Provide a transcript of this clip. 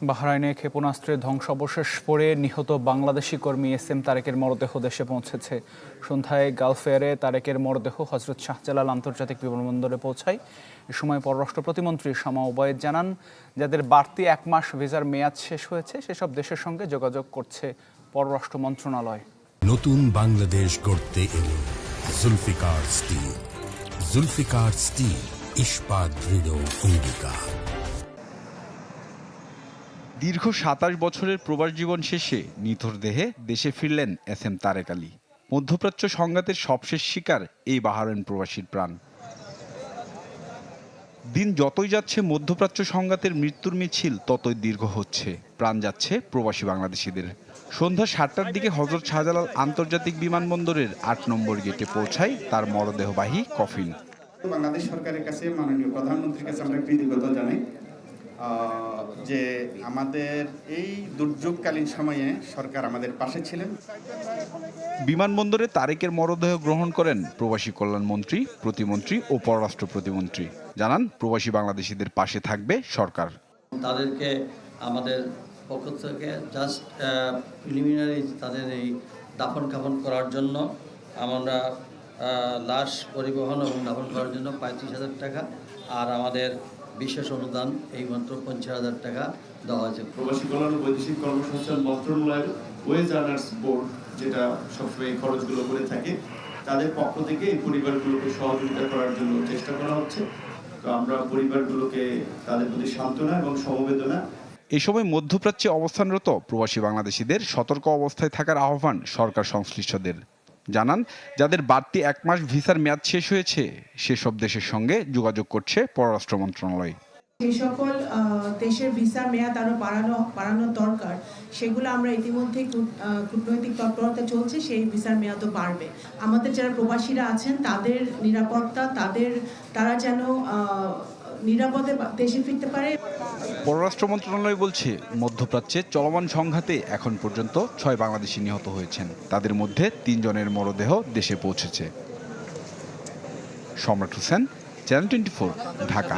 বাহরাইনে ক্ষেপণাস্ত্রের ধ্বংসাবশেষ পড়ে নিহত বাংলাদেশি কর্মী এস এম তারেকের মরদেহ দেশে পৌঁছেছে। সন্ধ্যায় গালফ এয়ারে তারেকের মরদেহ হজরত শাহজালাল আন্তর্জাতিক বিমানবন্দরে পৌঁছায়। এ সময় পররাষ্ট্র প্রতিমন্ত্রী শামা ওবায়েদ জানান, যাদের বাড়তি 1 মাস ভিসার মেয়াদ শেষ হয়েছে সেসব দেশের সঙ্গে যোগাযোগ করছে পররাষ্ট্র মন্ত্রণালয়। নতুন বাংলাদেশ গড়তে এলো জুলফিকার স্টিল। জুলফিকার স্টিল, ইস্পাত দৃঢ় অঙ্গীকার। দীর্ঘ ২৭ বছরের প্রবাস জীবন শেষে নিথর দেহে দেশে ফিরলেন এস এম তারেক আলী। মধ্যপ্রাচ্য সংঘাতের সবশেষ শিকার এই বাহরাইন প্রবাসীর প্রাণ। দিন যতই যাচ্ছে মধ্যপ্রাচ্য সংঘাতের মৃত্যুর মিছিল ততই দীর্ঘ হচ্ছে, প্রাণ যাচ্ছে প্রবাসী বাংলাদেশিদের। সন্ধ্যা ৭টার দিকে হজরত শাহজালাল আন্তর্জাতিক বিমানবন্দরের ৮ নম্বর গেটে পৌঁছায় তার মরদেহবাহী কফিন। বাংলাদেশ সরকারের কাছে, মাননীয় প্রধানমন্ত্রীর কাছে আমরা কৃতজ্ঞতা জানাই যে আমাদের এই দুর্যোগকালীন সময়ে সরকার আমাদের পাশে ছিলেন। বিমানবন্দরে তারেকের মরদেহ গ্রহণ করেন প্রবাসী কল্যাণ মন্ত্রী, প্রতিমন্ত্রী ও পররাষ্ট্র প্রতিমন্ত্রী। জানান, প্রবাসী বাংলাদেশিদের পাশে থাকবে সরকার। তাদেরকে আমাদের পক্ষ থেকে জাস্ট প্রিলিমিনারি তাদের এই দাফন কাফন করার জন্য আমরা লাশ পরিবহন এবং দাফন করার জন্য ৩৫,০০০ টাকা আর আমাদের বিশেষ অনুদান এই মাত্র ৫০,০০০ টাকা দেওয়া হয়েছে। প্রবাসী কল্যাণ ও বৈদেশিক কর্মসংস্থান মন্ত্রণালয়ের ওয়েজ আর্নার্স বোর্ড, যেটা সবসময় এই খরচগুলো করে থাকে, তাদের পক্ষ থেকে এই পরিবারগুলোকে সহযোগিতা করার জন্য চেষ্টা করা হচ্ছে। তো আমরা পরিবারগুলোকে তাদের প্রতি সান্ত্বনা এবং সমবেদনা। এই সময় মধ্যপ্রাচ্যে অবস্থানরত প্রবাসী বাংলাদেশিদের সতর্ক অবস্থায় থাকার আহ্বান সরকার সংশ্লিষ্টদের। জানান, যাদের বাড়তি 1 মাস ভিসার মেয়াদ শেষ হয়েছে সেসব দেশের সঙ্গে যোগাযোগ করছে পররাষ্ট্র মন্ত্রণালয়। যে সকল দেশের ভিসার মেয়াদ আরো বাড়ানো দরকার, সেগুলো আমরা ইতিমধ্যে কূটনৈতিক তৎপরতা চলছে, সেই ভিসার মেয়াদও বাড়বে। আমাদের যারা প্রবাসীরা আছেন তাদের নিরাপত্তা, তারা যেন নিরাপদে দেশে ফিরতে পারে। পররাষ্ট্র মন্ত্রণালয় বলছে, মধ্যপ্রাচ্যে চলমান সংঘাতে এখন পর্যন্ত 6 বাংলাদেশি নিহত হয়েছেন। তাদের মধ্যে 3 জনের মরদেহ দেশে পৌঁছেছে। সম্রাট হোসেন, চ্যানেল 24, ঢাকা।